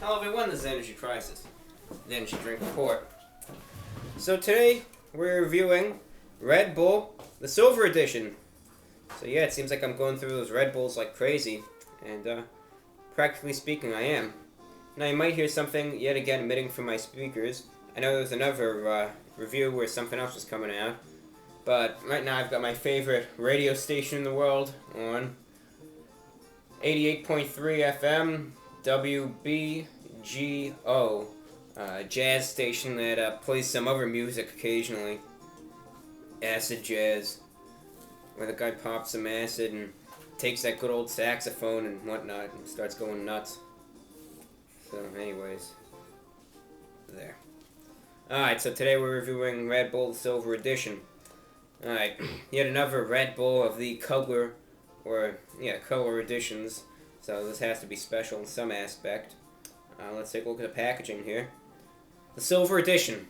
Hello everyone, this is Energy Crisis, the Energy Drink Report. So today, we're reviewing Red Bull, the Silver Edition. So yeah, it seems like I'm going through those Red Bulls like crazy, and practically speaking, I am. Now you might hear something yet again emitting from my speakers. I know there was another review where something else was coming out, but right now I've got my favorite radio station in the world on 88.3 FM, WBGO, jazz station that plays some other music occasionally. Acid jazz, where the guy pops some acid and takes that good old saxophone and whatnot and starts going nuts. So, anyways, there. Alright, so today we're reviewing Red Bull Silver Edition. Alright, yet another Red Bull of the color, color editions. So this has to be special in some aspect. Let's take a look at the packaging here. The Silver Edition.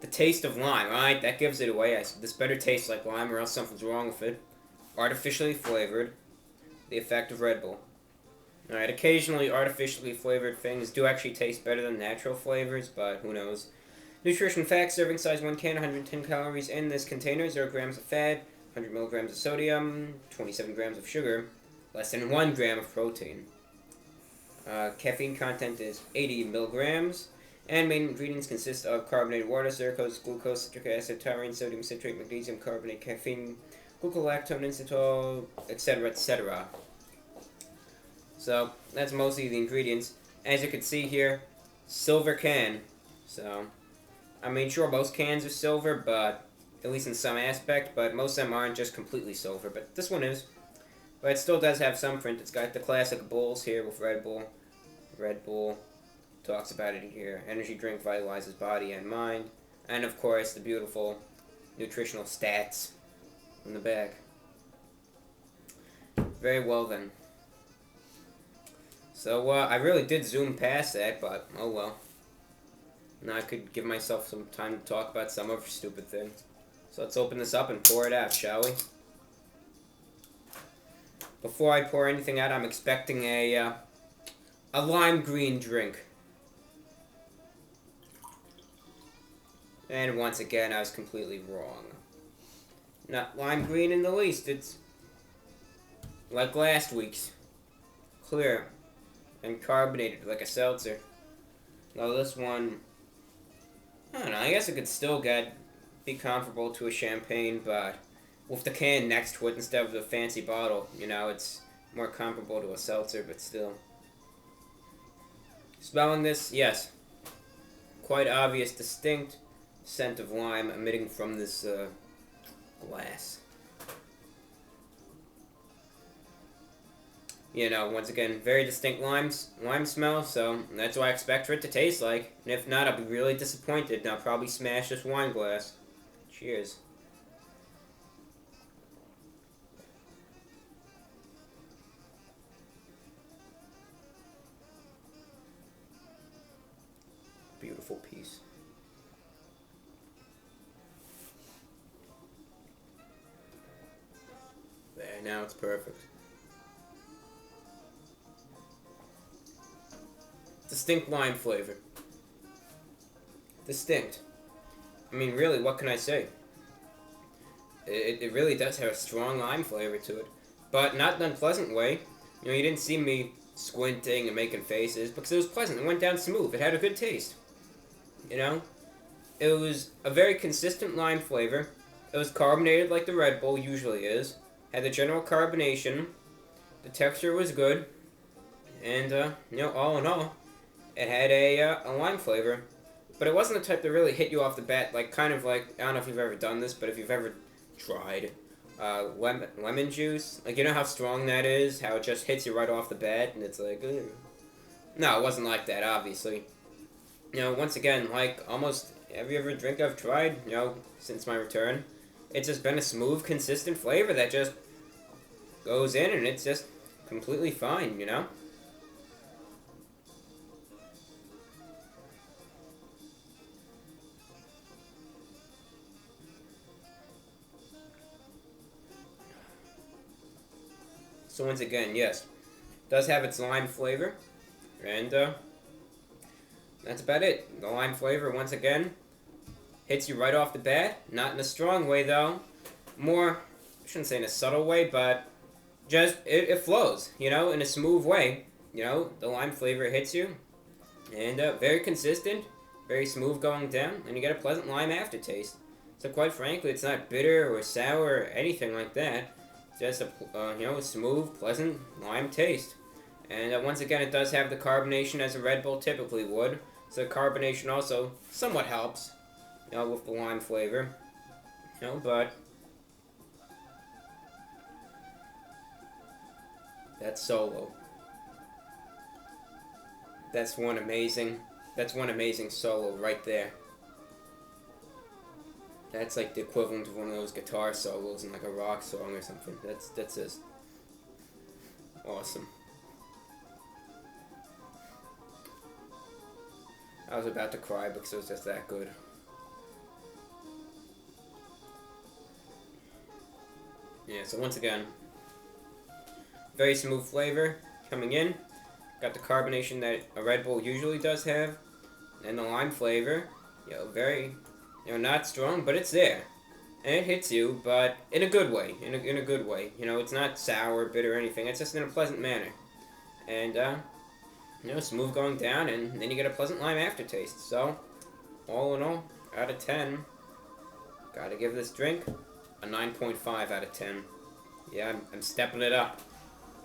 The taste of lime. Alright, that gives it away. This better taste like lime or else something's wrong with it. Artificially flavored. The effect of Red Bull. Alright, occasionally artificially flavored things do actually taste better than natural flavors, but who knows. Nutrition facts: serving size 1 can, 110 calories in this container, 0 grams of fat, 100 milligrams of sodium, 27 grams of sugar, less than 1 gram of protein. Caffeine content is 80 milligrams, and main ingredients consist of carbonated water, sucrose, glucose, citric acid, taurine, sodium citrate, magnesium carbonate, caffeine, glucolactone, inositol, etc., etc. So, that's mostly the ingredients. As you can see here, silver can. So, I mean, sure, most cans are silver, but at least in some aspect, but most of them aren't just completely silver, but this one is. But it still does have some print. It's got the classic bulls here with Red Bull. Red Bull talks about it here. Energy drink vitalizes body and mind. And of course, the beautiful nutritional stats in the back. Very well then. So, I really did zoom past that, but oh well. Now I could give myself some time to talk about some other stupid thing. So let's open this up and pour it out, shall we? Before I pour anything out, I'm expecting a lime green drink. And once again, I was completely wrong. Not lime green in the least. It's like last week's. Clear and carbonated like a seltzer. Now this one, I don't know, I guess it could still be comparable to a champagne, but with the can next to it instead of the fancy bottle, you know, it's more comparable to a seltzer, but still. Smelling this, yes. Quite obvious, distinct scent of lime emitting from this glass. You know, once again, very distinct lime smell, so that's what I expect for it to taste like. And if not, I'll be really disappointed, and I'll probably smash this wine glass. Cheers. Beautiful piece. There, now it's perfect. Distinct lime flavor. Distinct. I mean, really, what can I say? It really does have a strong lime flavor to it. But not in an unpleasant way. You know, you didn't see me squinting and making faces, because it was pleasant. It went down smooth. It had a good taste. You know? It was a very consistent lime flavor. It was carbonated like the Red Bull usually is. Had the general carbonation. The texture was good. And, you know, all in all, it had a lime flavor. But it wasn't the type that really hit you off the bat, like, kind of like, I don't know if you've ever done this, but if you've ever tried lemon juice, like, you know how strong that is? How it just hits you right off the bat, and it's like, ugh. No, it wasn't like that, obviously. You know, once again, like, almost every other drink I've tried, you know, since my return, it's just been a smooth, consistent flavor that just goes in, and it's just completely fine, you know? So once again, yes, it does have its lime flavor, and That's about it. The lime flavor, once again, hits you right off the bat. Not in a strong way, though. More, I shouldn't say in a subtle way, but just, it flows, in a smooth way. The lime flavor hits you. And very consistent, very smooth going down, and you get a pleasant lime aftertaste. So quite frankly, it's not bitter or sour or anything like that. Just a smooth, pleasant lime taste. And once again, it does have the carbonation as a Red Bull typically would. So carbonation also somewhat helps, with the lime flavor. But that's solo. That's one amazing solo right there. That's like the equivalent of one of those guitar solos in like a rock song or something. That's just awesome. I was about to cry because it was just that good. Yeah, so once again, very smooth flavor coming in. Got the carbonation that a Red Bull usually does have. And the lime flavor, very, not strong, but it's there. And it hits you, but in a good way. In a good way. It's not sour, bitter, or anything. It's just in a pleasant manner. And, smooth going down, and then you get a pleasant lime aftertaste. So, all in all, out of 10, gotta give this drink a 9.5 out of 10. Yeah, I'm stepping it up.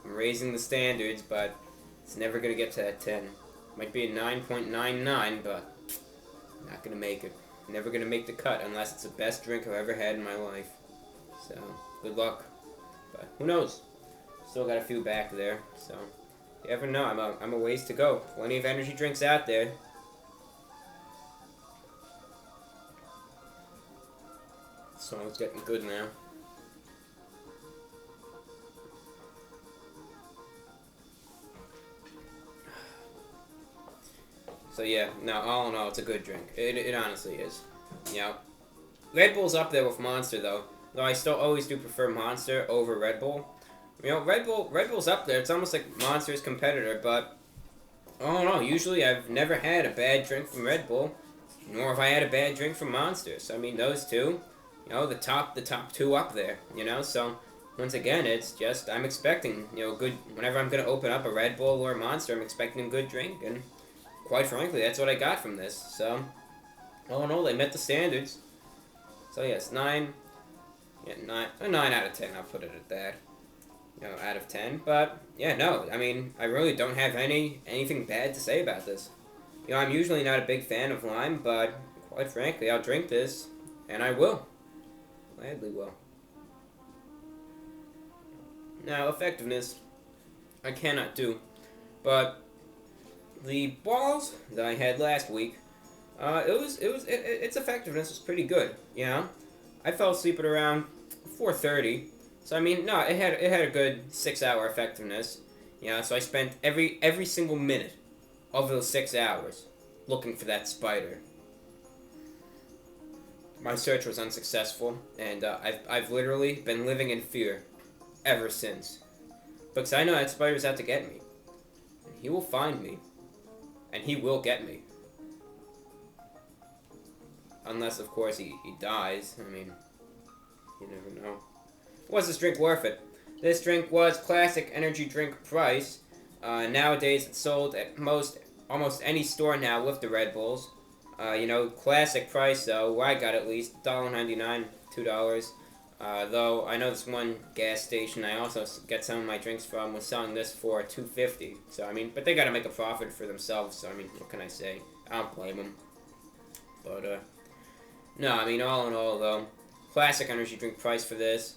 I'm raising the standards, but it's never gonna get to that 10. Might be a 9.99, but not gonna make it. Never gonna make the cut unless it's the best drink I've ever had in my life. So, good luck. But who knows? Still got a few back there, so you never know. I'm a ways to go. Plenty of energy drinks out there. This song's getting good now. So yeah, no, all in all, it's a good drink. It honestly is. Red Bull's up there with Monster though. Though I still always do prefer Monster over Red Bull. Red Bull's up there. It's almost like Monster's competitor, but I don't know. Usually, I've never had a bad drink from Red Bull, nor have I had a bad drink from Monster. So I mean, those two, the top two up there. So once again, it's just I'm expecting good. Whenever I'm gonna open up a Red Bull or a Monster, I'm expecting a good drink, and quite frankly, that's what I got from this. So all in all, they met the standards. So yes, 9 out of 10. I'll put it at that. Out of 10. But yeah, no, I mean, I really don't have anything bad to say about this. I'm usually not a big fan of lime, but quite frankly, I'll drink this, and I will. Gladly will. Now, effectiveness, I cannot do, but the balls that I had last week, its effectiveness was pretty good. I fell asleep at around 4:30. So I mean, no, it had a good 6-hour effectiveness. So I spent every single minute of those 6 hours looking for that spider. My search was unsuccessful, and I've literally been living in fear ever since, because I know that spider's out to get me. He will find me, and he will get me. Unless, of course, he dies. I mean, you never know. Was this drink worth it? This drink was classic energy drink price. Nowadays, it's sold at almost any store now with the Red Bulls. Classic price though. Where I got at least $1.99, $2. Though I know this one gas station I also get some of my drinks from was selling this for $2.50. So I mean, but they gotta make a profit for themselves. So I mean, what can I say? I don't blame them. But no, I mean, all in all though, classic energy drink price for this.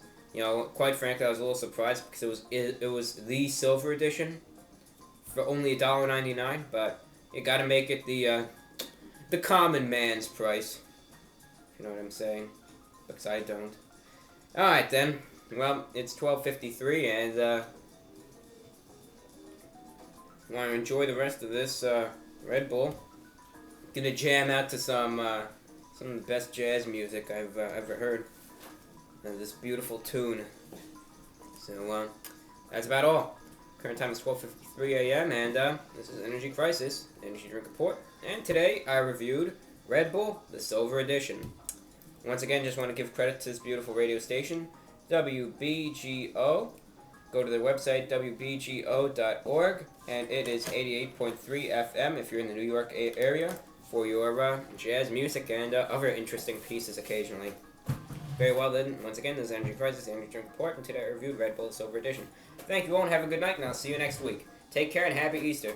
Quite frankly, I was a little surprised because it was the silver edition for only $1.99. But you gotta make it the common man's price. If you know what I'm saying? Because I don't. Alright then. Well, it's 12:53 and want to enjoy the rest of this Red Bull. Gonna jam out to some of the best jazz music I've ever heard. This beautiful tune. So that's about all. Current time is 12:53 a.m. and this is Energy Crisis, Energy Drink Report. And today I reviewed Red Bull, the Silver Edition. Once again, just want to give credit to this beautiful radio station, WBGO. Go to their website, wbgo.org, and it is 88.3 FM if you're in the New York area for your jazz music and other interesting pieces occasionally. Very well then, once again, this is Energy Crisis, Energy Drink Report, and today I reviewed Red Bull Silver Edition. Thank you all and have a good night, and I'll see you next week. Take care and happy Easter.